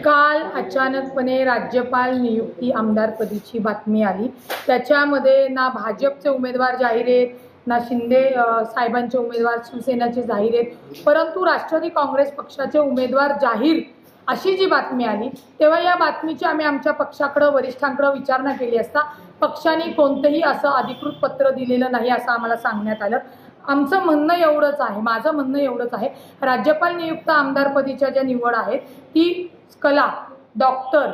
काल अचानकपणे राज्यपाल नियुक्ती आमदारपदीची बातमी आली। त्याच्यामध्ये ना भाजपचे उमेदवार जाहीर आहेत, ना शिंदे साहेबांचे उमेदवार शिवसेनेचे जाहीर आहेत, परंतु राष्ट्रवादी काँग्रेस पक्षाचे उमेदवार जाहीर अशी जी बातमी आली, तेव्हा या बातमीची आम्ही आमच्या पक्षाकडे वरिष्ठांकडे विचारणा केली असता पक्षाने कोणतेही असं अधिकृत पत्र दिलेलं नाही असं आम्हाला सांगण्यात आलं। आमचं म्हणणं एवढंच आहे, माझं म्हणणं एवढंच आहे, राज्यपाल नियुक्त आमदारपदीच्या ज्या निवड आहेत ती कला, डॉक्टर,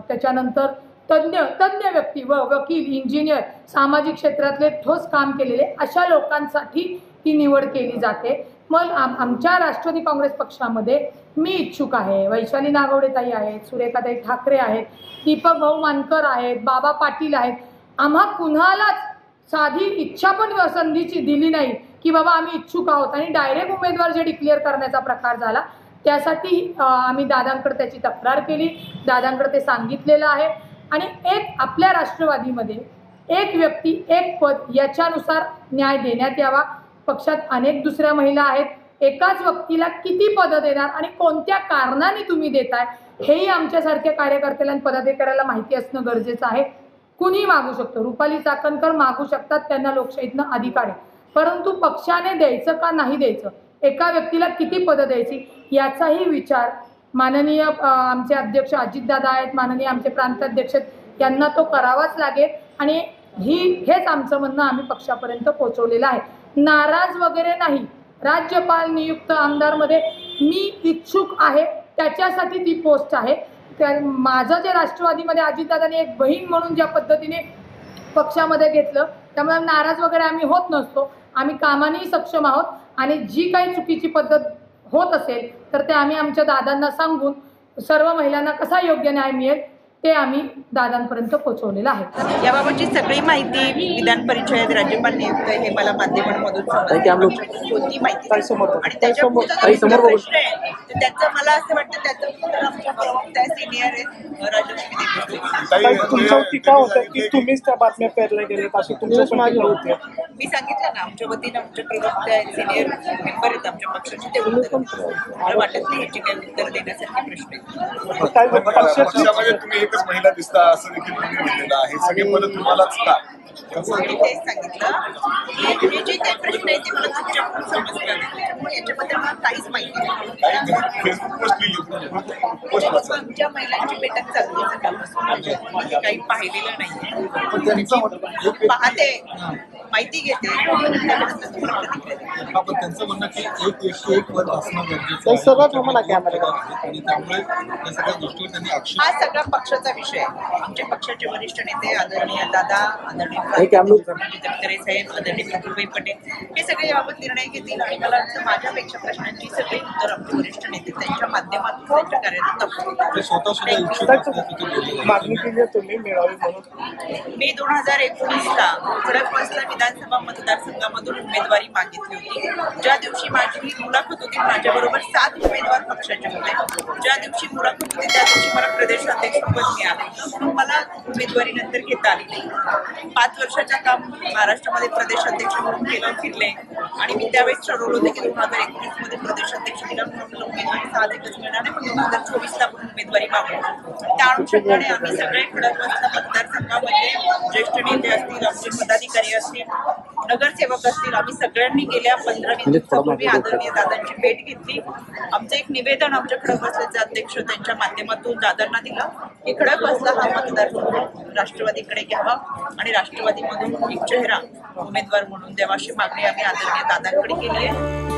त्याच्यानंतर तज्ञ व्यक्ती व वकील, इंजिनियर, सामाजिक क्षेत्रातले ठोस काम केलेले अशा लोकांसाठी ती निवड केली जाते। मग आमच्या राष्ट्रवादी काँग्रेस पक्षामध्ये मी इच्छुक आहे, वैशाली नागवडेताई आहेत, सुरेखाताई ठाकरे आहेत, दीपक भाऊ मानकर आहेत, बाबा पाटील आहेत। आम्हा कुणालाच साधी इच्छा पण संधीची दिली नाही की बाबा आम्ही इच्छुक आहोत आणि डायरेक्ट उमेदवार जे डिक्लेअर करण्याचा प्रकार झाला त्यासाठी आम्ही दादांकडे त्याची तक्रार केली, दादांकडे ते सांगितलेलं आहे। आणि एक आपल्या राष्ट्रवादीमध्ये एक व्यक्ती एक पद याच्यानुसार न्याय देण्यात यावा। पक्षात अनेक दुसऱ्या महिला आहेत, एकाच व्यक्तीला किती पदं देणार आणि कोणत्या कारणाने तुम्ही देताय हेही आमच्यासारख्या कार्यकर्त्याला आणि पदाधिकाऱ्याला माहिती असणं गरजेचं आहे। कुणी मागू शकतो, रुपाली चाकणकर मागू शकतात, त्यांना लोकशाहीतनं अधिकार आहे, परंतु पक्षाने द्यायचं का नाही द्यायचं, एका व्यक्तीला किती पदं द्यायची याचाही विचार माननीय आमचे अध्यक्ष अजितदादा आहेत, माननीय आमचे प्रांताध्यक्ष यांना तो करावाच लागेल। आणि हेच आमचं म्हणणं आम्ही पक्षापर्यंत पोहोचवलेलं आहे। नाराज वगैरे नाही, राज्यपाल नियुक्त आमदारमध्ये मी इच्छुक आहे, त्याच्यासाठी ती पोस्ट आहे। माझं जे राष्ट्रवादीमध्ये अजितदादांनी एक बहीण म्हणून ज्या पद्धतीने पक्षामध्ये घेतलं, त्यामुळे नाराज वगैरे आम्ही होत नसतो, आम्ही कामानेही सक्षम आहोत आणि जी काही चुकीची पद्धत होत असेल तर ते आम्ही आमच्या दादांना सांगून सर्व महिलांना कसा योग्य न्याय मिळेल ते आम्ही दादांपर्यंत पोहोचवलेलं आहे। याबाबतची सगळी माहिती विधान परिषद राज्यपाल नियुक्त हे मला माध्यमांमधून कोणती माहिती आणि त्याच्या प्रश्न आहे तर त्याचं मला असं वाटतं त्याचं आमच्या सिनियर आहेत तुमच्यावर टीका होतं की तुम्हीच त्या बातम्या पेरल्या गेलेत अशी तुमचं मागणी होते। मी सांगितलं ना आमच्या वतीनं आमच्या प्रवक्ते आहेत, सिनियर मेंबर आहेत आमच्या पक्षाचे, ते मला वाटत नाही याची काही उत्तर देण्यासारखे प्रश्न आहेत। एकच महिला दिसता असं देखील तुम्ही म्हणलेलं आहे, सगळे पद तुम्हालाच का? मी तेच सांगितलं की जे काही प्रश्न आहे ते मला तुमच्याकडून समजलं नाही, त्यामुळे याच्याबद्दल मला काहीच माहिती नाही। फेसबुक पोस्ट लिहिली, आमच्या महिलांची बैठक चालू आहे सकाळपासून, काही पाहिलेलं नाही, पाहते माहिती घेते। आपण त्यांचं म्हणणं की एक व्यक्ती एक पद असणं गरजेचं आहे आणि त्यामुळे त्या सगळ्या गोष्टीवर त्यांनी हा सगळा पक्षाचा विषय आहे। आमच्या पक्षाचे वरिष्ठ नेते आदरणीय दादा, आदरणीय तटकरे साहेब, आदरणीय प्रफुल्लभाई पटेल हे सगळे याबाबत निर्णय घेतील आणि मला वाटतं माझ्यापेक्षा प्रश्नांची सगळी उत्तर आमचे वरिष्ठ नेते त्यांच्या माध्यमातून त्यांच्या कार्यात मागणी केली तुम्ही मिळावी म्हणून। मी 2019ला खडकवासला विधानसभा मतदारसंघामधून उमेदवारी मागितली होती। ज्या दिवशी माझी मुलाखत होती माझ्याबरोबर 7 उमेदवार पक्षाचे होते। ज्या दिवशी मुलाखत होती त्या दिवशी मला प्रदेशाध्यक्षपद मिळालं, म्हणून मला उमेदवारी नंतर घेता आली नाही। 5 वर्षाचं काम महाराष्ट्रामध्ये प्रदेशाध्यक्ष म्हणून केलं, फिरले आणि मी त्यावेळेस ठरवलं होतं की 2021 मध्ये प्रदेशाध्यक्ष दिला म्हणून उमेदवारी साहजिकच मिळणार नाही, पण 2024ला पण उमेदवारी मागू। त्या अनुषंगाने आम्ही सगळे खडकवासला मतदारसंघामध्ये ज्येष्ठ नेते असतील, आमचे पदाधिकारी असतील, नगरसेवक असतील, आम्ही सगळ्यांनी गेल्या 15-20 दिवसापूर्वी आदरणीय दादांची भेट घेतली। आमचं एक निवेदन आमच्या खडकवासल्याचे अध्यक्ष त्यांच्या माध्यमातून दादांना दिलं की खडकवासला हा मतदारसंघ राष्ट्रवादीकडे घ्यावा आणि राष्ट्रवादीमधून एक चेहरा उमेदवार म्हणून द्यावा अशी मागणी आम्ही आदरणीय दादांकडे केली आहे।